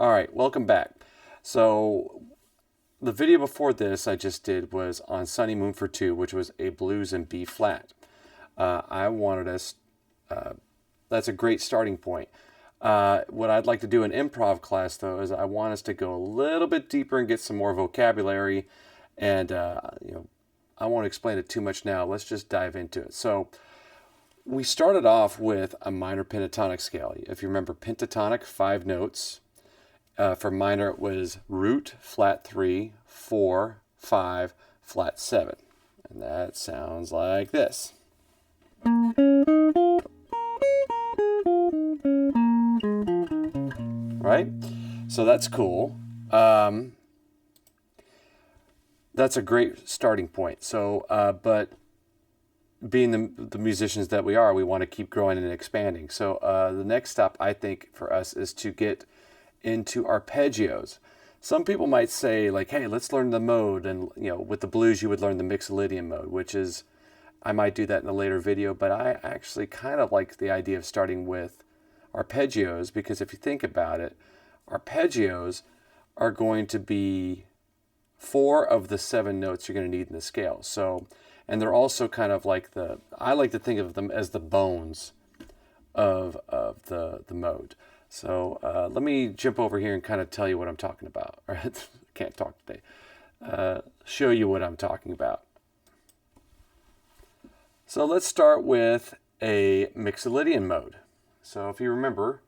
All right, welcome back. So the video before this I just did was on Sunny Moon for Two, which was a blues in B flat. I wanted us, that's a great starting point. What I'd like to do in improv class though is I want us to go a little bit deeper and get some more vocabulary. And, I won't explain it too much now. Let's just dive into it. So we started off with a minor pentatonic scale. If you remember pentatonic, 5 notes. For minor, it was root, flat 3, 4, 5, flat 7. And that sounds like this. Right? So that's cool. That's a great starting point. So, but being the musicians that we are, we want to keep growing and expanding. So the next step, I think, for us is to get into arpeggios. Some people might say like, hey, let's learn the mode. And, with the blues, you would learn the Mixolydian mode, which is, I might do that in a later video, but I actually kind of like the idea of starting with arpeggios, because if you think about it, arpeggios are going to be 4 of the 7 notes you're going to need in the scale. So, and they're also kind of like I like to think of them as the bones of the mode. So let me jump over here and kind of tell you what I'm talking about. All right, can't talk today. Show you what I'm talking about. So let's start with a Mixolydian mode. So if you remember,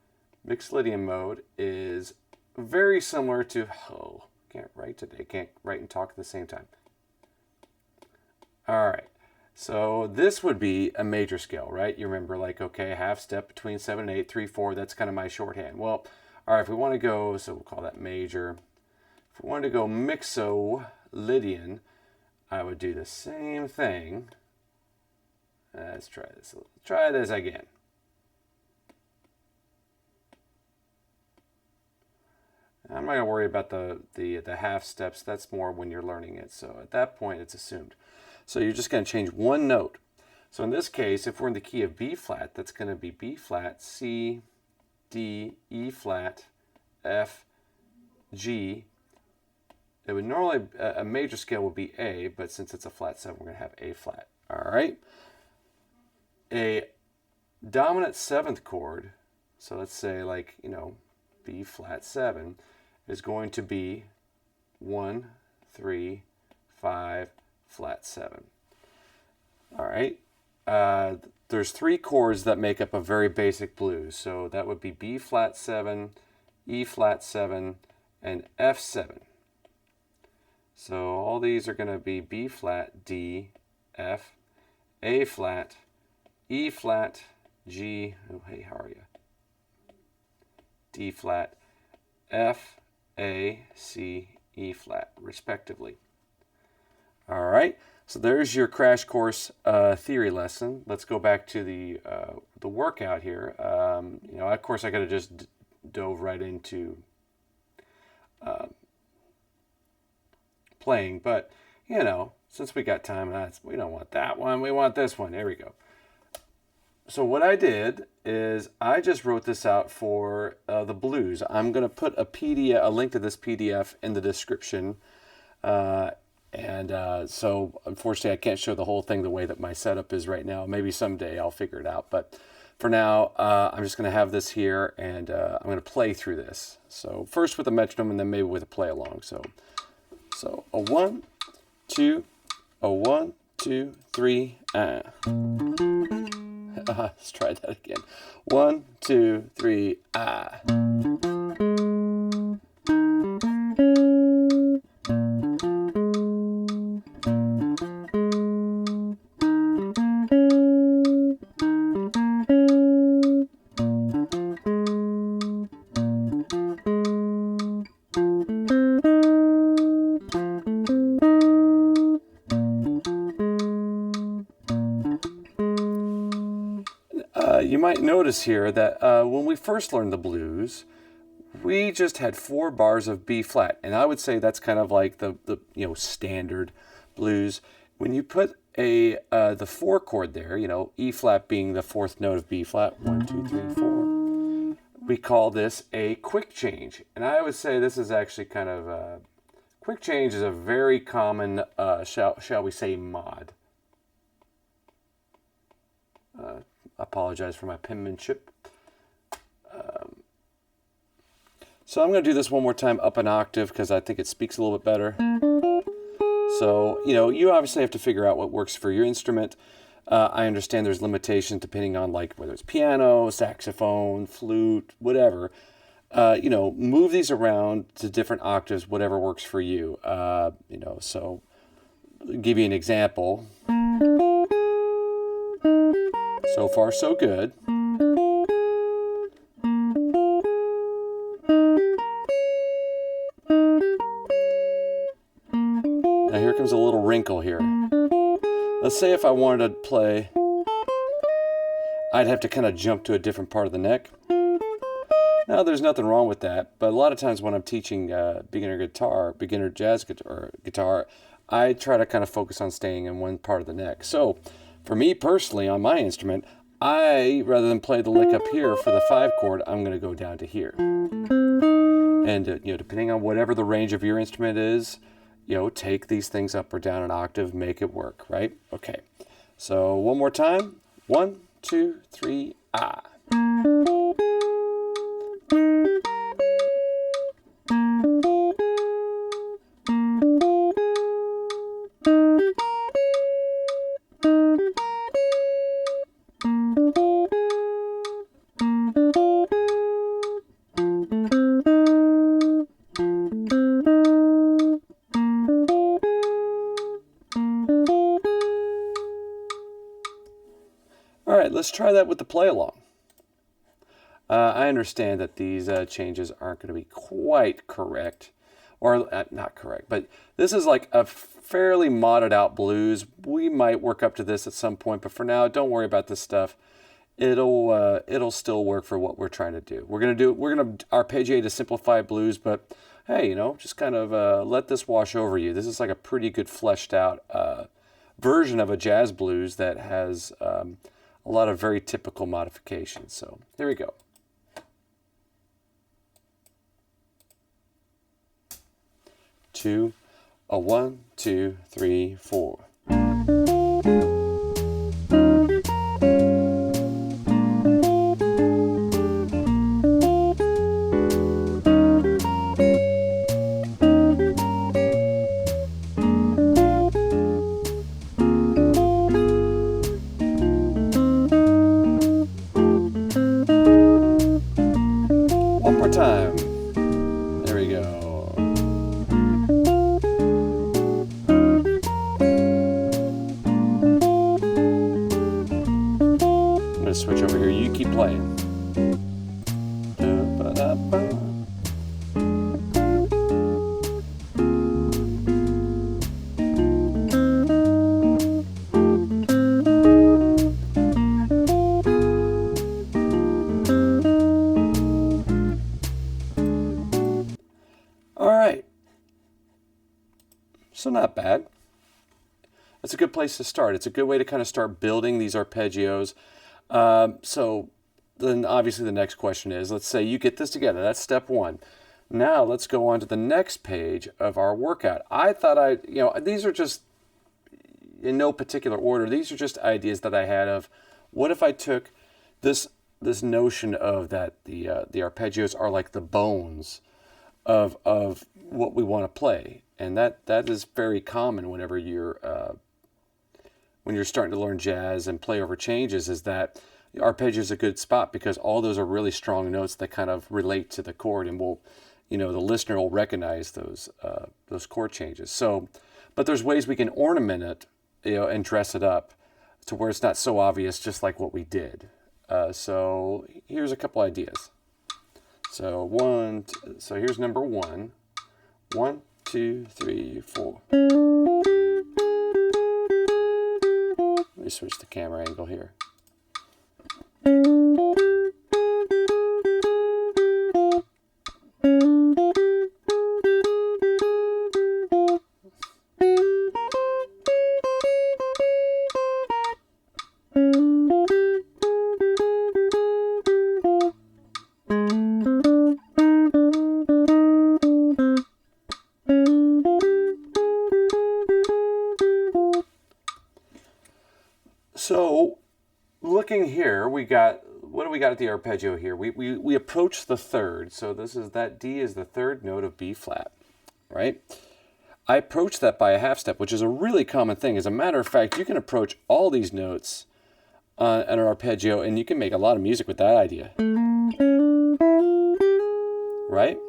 Mixolydian mode is very similar to, can't write today, can't write and talk at the same time. All right, so this would be a major scale, right? You remember like, okay, half step between 7 and 8, 3, 4, that's kind of my shorthand. Well, all right, if we want to go, so we'll call that major. If we wanted to go Mixolydian, I would do the same thing. Let's try this. Try this again. I'm not going to worry about the half steps. That's more when you're learning it. So at that point, it's assumed. So you're just going to change one note. So in this case, if we're in the key of B flat, that's going to be B flat, C, D, E flat, F, G. It would normally, a major scale would be A, but since it's a flat 7, we're going to have A flat. All right. A dominant 7th chord, so let's say like, B flat 7, is going to be 1, 3, 5, flat 7. All right. There's 3 chords that make up a very basic blues. So that would be B flat 7, E flat 7, and F 7. So all these are going to be B flat, D, F, A flat, E flat, G, oh hey, how are you? D flat, F, A, C, E flat, respectively. All right, so there's your crash course theory lesson. Let's go back to the workout here. Of course, I could have just dove right into playing, but since we got time, we don't want that one. We want this one. There we go. So what I did is I just wrote this out for the blues. I'm going to put a link to this PDF in the description. So unfortunately, I can't show the whole thing the way that my setup is right now. Maybe someday I'll figure it out. But for now, I'm just going to have this here, and I'm going to play through this. So first with a metronome, and then maybe with a play along. So a 1, 2, a 1, 2, 3, let's try that again. 1, 2, 3, You might notice here that when we first learned the blues, we just had 4 bars of B flat, and I would say that's kind of like the standard blues. When you put the 4 chord there, E flat being the 4th note of B flat, 1, 2, 3, 4. we call this a quick change. And I would say this is actually kind of quick change is a very common, shall we say, mod. Apologize for my penmanship. So I'm going to do this one more time up an octave because I think it speaks a little bit better. So, you obviously have to figure out what works for your instrument. I understand there's limitations depending on like whether it's piano, saxophone, flute, whatever. Move these around to different octaves, whatever works for you. So I'll give you an example. So far, so good. Now here comes a little wrinkle here. Let's say if I wanted to play, I'd have to kind of jump to a different part of the neck. Now there's nothing wrong with that, but a lot of times when I'm teaching beginner jazz guitar, I try to kind of focus on staying in one part of the neck. So for me personally, on my instrument, rather than play the lick up here for the 5 chord, I'm going to go down to here. And depending on whatever the range of your instrument is, take these things up or down an octave, make it work, right? Okay. So one more time. 1, 2, 3, ah. All right, let's try that with the play along. I understand that these changes aren't going to be quite correct, or not correct, but this is like a fairly modded out blues. We might work up to this at some point, but for now, don't worry about this stuff. It'll still work for what we're trying to do. We're gonna arpeggiate a simplified blues, but hey, just kind of let this wash over you. This is like a pretty good fleshed out version of a jazz blues that has a lot of very typical modifications. So here we go. A 1, 2, 3, 4. One more time. There we go. I'm going to switch over here. You keep playing. All right. So not bad. That's a good place to start. It's a good way to kind of start building these arpeggios. So then obviously the next question is, let's say you get this together. That's step 1. Now let's go on to the next page of our workout. I thought these are just in no particular order. These are just ideas that I had of what if I took this notion of that the arpeggios are like the bones of what we want to play. And that is very common whenever you're starting to learn jazz and play over changes, is that the arpeggio is a good spot because all those are really strong notes that kind of relate to the chord, and the listener will recognize those chord changes. So, but there's ways we can ornament it, and dress it up to where it's not so obvious, just like what we did. So here's a couple ideas. So here's number 1. 1, 2, 3, 4. Let me switch the camera angle here. looking here, we got, what do we got at the arpeggio here? We approach the third. So that D is the third note of B flat, right? I approach that by a half step, which is a really common thing. As a matter of fact, you can approach all these notes on an arpeggio, and you can make a lot of music with that idea, right?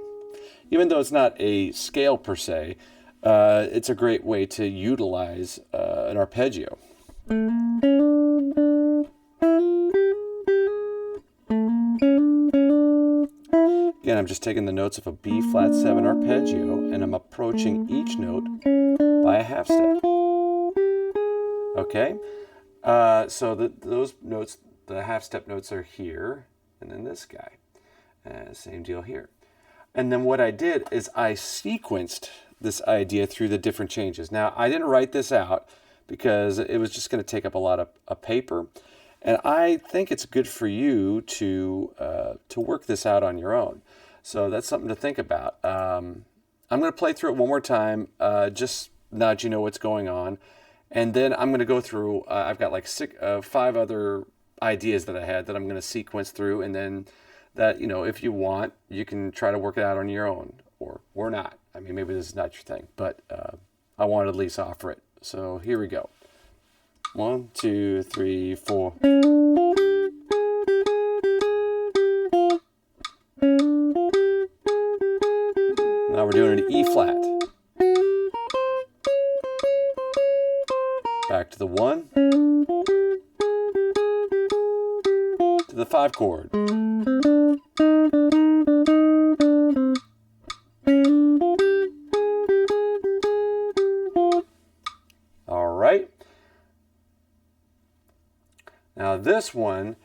Even though it's not a scale per se, it's a great way to utilize an arpeggio. Again, I'm just taking the notes of a B flat 7 arpeggio, and I'm approaching each note by a half step. Okay, so those notes, the half step notes are here, and then this guy. Same deal here. And then what I did is I sequenced this idea through the different changes. Now, I didn't write this out because it was just going to take up a lot of paper. And I think it's good for you to work this out on your own. So that's something to think about. I'm going to play through it one more time, just now that you know what's going on. And then I'm going to go through, I've got like 5 other ideas that I had that I'm going to sequence through. And then that, if you want, you can try to work it out on your own or not. I mean, maybe this is not your thing, but I want to at least offer it. So here we go. 1, 2, 3, 4. Now we're doing an E flat. Back to the 1. To the 5 chord. All right. Now this one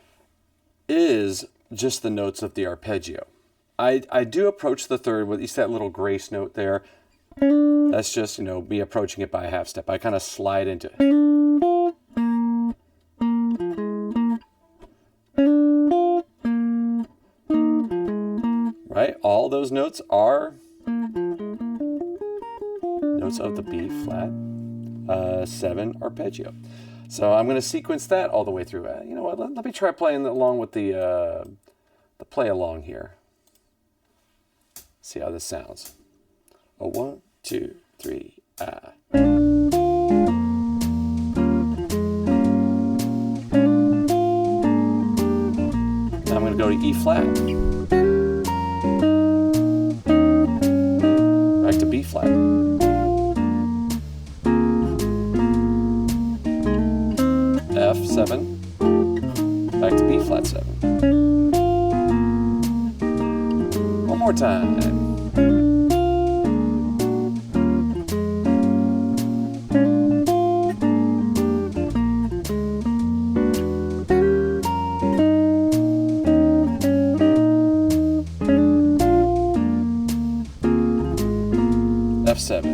is just the notes of the arpeggio. I do approach the third with that little grace note there. That's just, me approaching it by a half step. I kind of slide into it. Right? All those notes are notes of the B flat 7 arpeggio. So I'm going to sequence that all the way through. You know what? Let me try playing along with the play along here. See how this sounds. 1, 2, 3. Now I'm going to go to E flat. Back to B flat. F7, back to B flat 7. One more time. F7.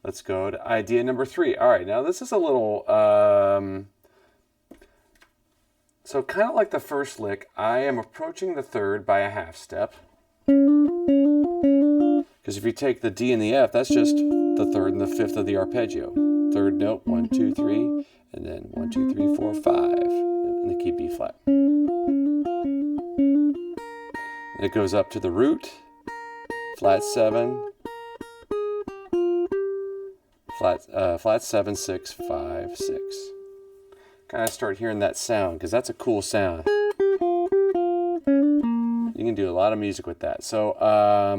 Let's go to idea number 3. All right, now this is a little, so kind of like the first lick, I am approaching the third by a half step. Because if you take the D and the F, that's just the third and the fifth of the arpeggio. Third note, 1, 2, 3, and then 1, 2, 3, 4, 5 in the key B flat. And it goes up to the root, flat 7, flat 7, 6, 5, 6. Kind of start hearing that sound because that's a cool sound. You can do a lot of music with that. So, all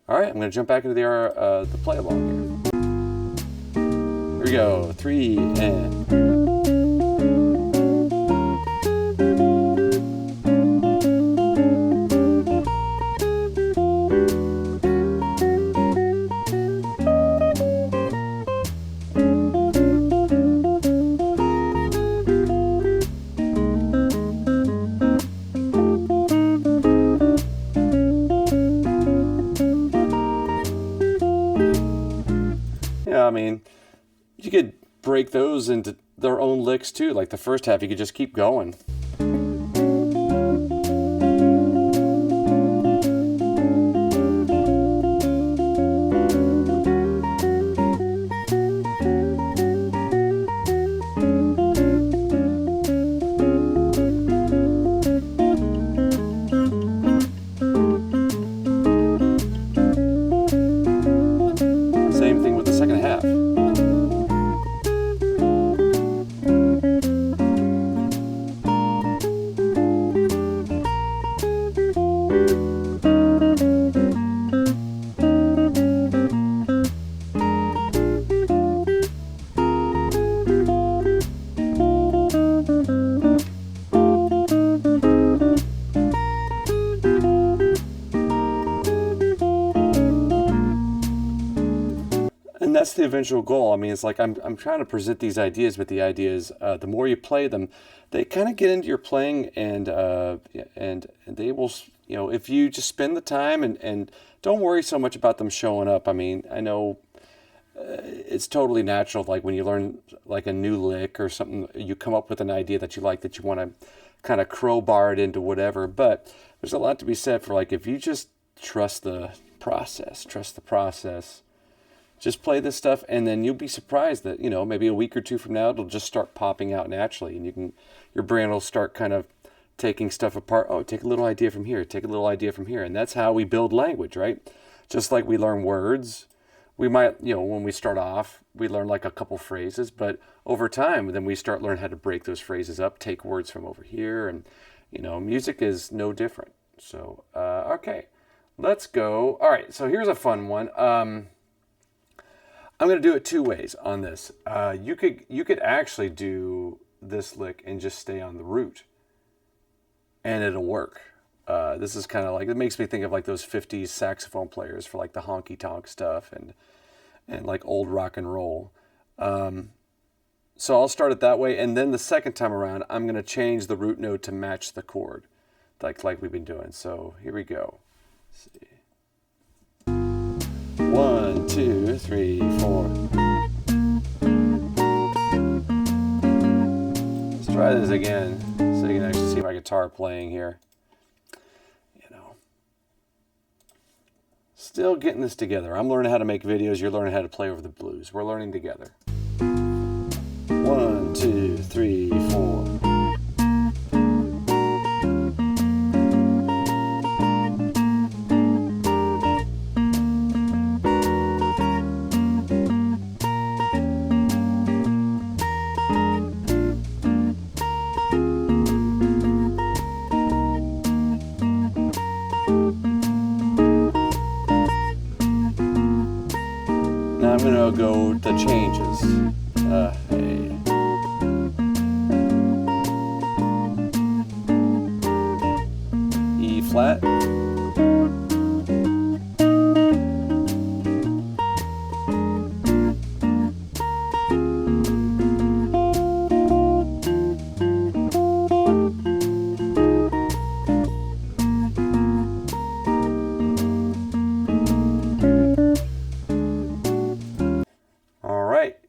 right, I'm going to jump back into the play along here. Here we go, 3 and. I mean, you could break those into their own licks too. Like the first half, you could just keep going. the eventual goal. I mean, it's like I'm trying to present these ideas, but the idea is the more you play them, they kind of get into your playing, and they will, you know, if you just spend the time and don't worry so much about them showing up. I mean, I know it's totally natural. Like when you learn like a new lick or something, you come up with an idea that you like, that you want to kind of crowbar it into whatever. But there's a lot to be said for like, if you just trust the process, just play this stuff, and then you'll be surprised that, you know, maybe a week or two from now, it'll just start popping out naturally, and your brain will start kind of taking stuff apart. Oh, take a little idea from here, take a little idea from here. And that's how we build language, right? Just like we learn words, we might, you know, when we start off, we learn like a couple phrases, but over time, then we start learning how to break those phrases up, take words from over here, and, you know, music is no different. So, okay, let's go. All right, so here's a fun one. I'm going to do it two ways on this. You could actually do this lick and just stay on the root, and it'll work. This is kind of like, it makes me think of like those 50s saxophone players for like the honky tonk stuff and like old rock and roll. So I'll start it that way, and then the second time around, I'm going to change the root note to match the chord, like we've been doing. So here we go. Let's see. 1, 2, 3, 4. Let's try this again so you can actually see my guitar playing here. You know, still getting this together. I'm learning how to make videos. You're learning how to play over the blues. We're learning together. 1, 2, 3, 4. Now I'm going to go the changes. Hey. E flat.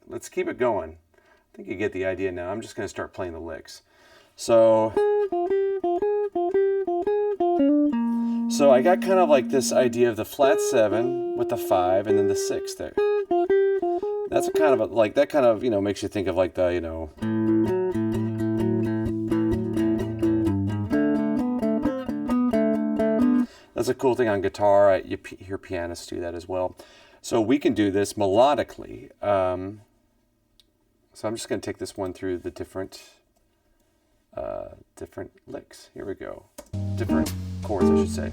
Let's keep it going. I think you get the idea now. I'm just going to start playing the licks. So I got kind of like this idea of the flat 7 with the 5 and then the 6 there. That's a kind of like, that kind of, you know, makes you think of like the, you know, that's a cool thing on guitar. You hear pianists do that as well. So we can do this melodically. So I'm just going to take this one through the different licks. Here we go. Different chords, I should say.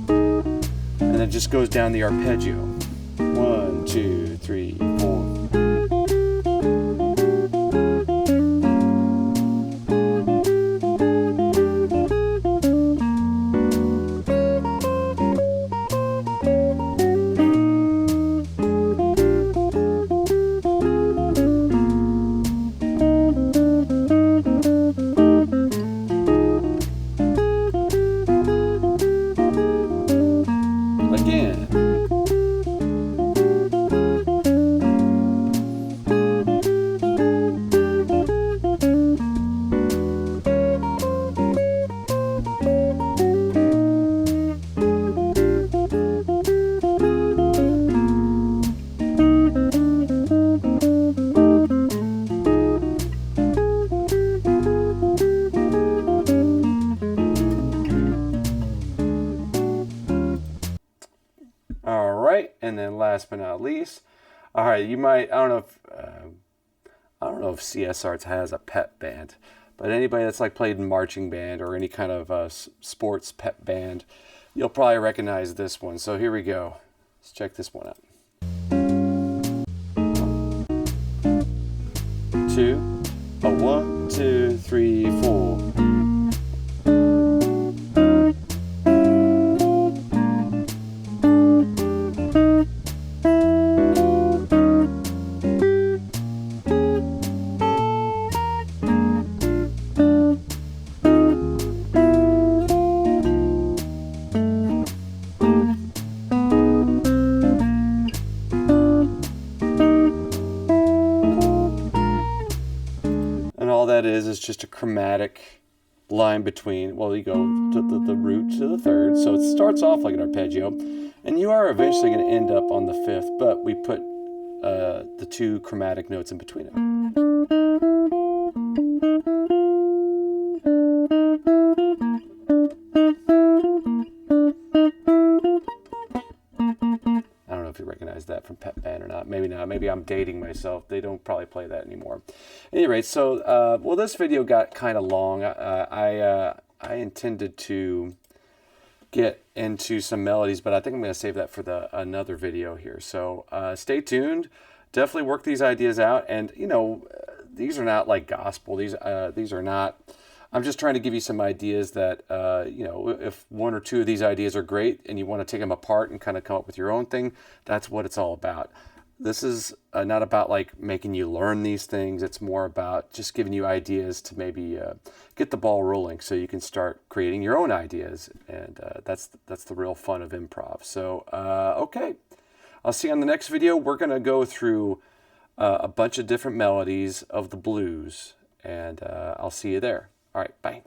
And it just goes down the arpeggio. 1, 2, 3, 4. All right, and then last but not least, all right, you might, I don't know if CS Arts has a pep band, but anybody that's like played in marching band or any kind of sports pep band, you'll probably recognize this one. So here we go. Let's check this one out. 1, 2, 3, 4. is just a chromatic line between, well, you go to the root to the third, so it starts off like an arpeggio, and you are eventually going to end up on the fifth, but we put the two chromatic notes in between them. I don't know if you recognize that from Pep Band or not. Maybe not. Maybe I'm dating myself. They don't probably play that anymore. At any rate, so, well, this video got kind of long. I intended to get into some melodies, but I think I'm going to save that for another video here. So stay tuned. Definitely work these ideas out. And, you know, these are not like gospel. These are not... I'm just trying to give you some ideas that, you know, if one or two of these ideas are great and you want to take them apart and kind of come up with your own thing, that's what it's all about. This is not about like making you learn these things. It's more about just giving you ideas to maybe get the ball rolling so you can start creating your own ideas. And that's the real fun of improv. So, okay, I'll see you on the next video. We're going to go through a bunch of different melodies of the blues, and I'll see you there. All right, bye.